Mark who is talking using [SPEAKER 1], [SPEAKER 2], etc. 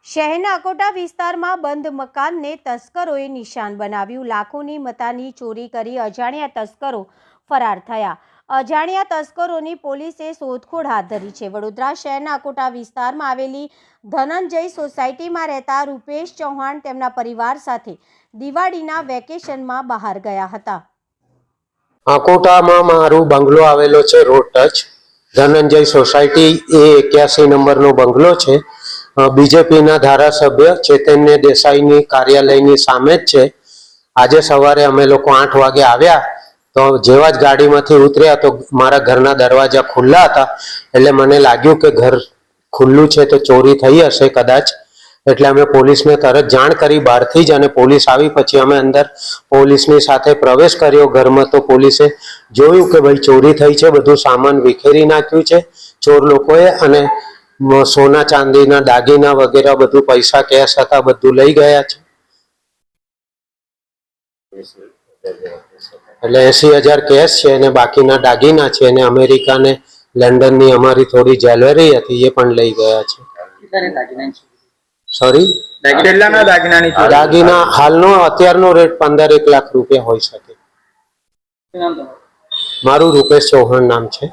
[SPEAKER 1] શહેરના અકોટા વિસ્તારમાં બંધ મકાનને તસ્કરોએ નિશાન બનાવ્યું। લાખોની મતાની ચોરી કરી અજાણ્યા તસ્કરો ફરાર થયા। અજાણ્યા તસ્કરોની પોલીસે શોધખોળ હાથ ધરી છે। વડોદરા શહેરના અકોટા વિસ્તારમાં આવેલી ધનંજય સોસાયટીમાં રહેતા રૂપેશ ચૌહાણ તેમના પરિવાર સાથે દિવાળીના વેકેશનમાં બહાર ગયા હતા।
[SPEAKER 2] અકોટામાં મારું બંગલો આવેલો છે, road touch Dhananjay society A81 નંબરનો બંગલો છે। બીજેપીના ધારાસભ્ય ચેતન્ય દેસાઈની કાર્યાલયની સામે જ છે। આજે સવારે અમે લોકો 8 વાગે આવ્યા તો જેવા જ ગાડીમાંથી ઉતર્યા તો મારા ઘરના દરવાજા ખુલ્લા હતા, એટલે મને લાગ્યું કે ઘર ખુલ્લું છે તો ચોરી થઈ હશે કદાચ, એટલે અમે પોલીસને તરત જાણ કરી બહારથી જ, અને પોલીસ આવી પછી અમે અંદર પોલીસની સાથે પ્રવેશ કર્યો ઘરમાં। તો પોલીસે જોયું કે ભાઈ ચોરી થઈ છે, બધું સામાન વિખેરી નાખ્યું છે ચોર લોકોએ, અને સોના ચાંદીના દાગીના વગેરે બધું પૈસા કેશ હતા બધું લઈ ગયા છે। એટલે 80,000 કેશ છે અને બાકીના દાગીના છે, અને અમેરિકા ને લંડનની અમારી થોડી જ્વેલરી હતી એ પણ લઈ ગયા છે। સોરી, દાગીના હાલનો અત્યારનો રેટ 15-1 લાખ રૂપિયા હોઈ શકે। મારું રૂપેશ ચૌહાણ નામ છે।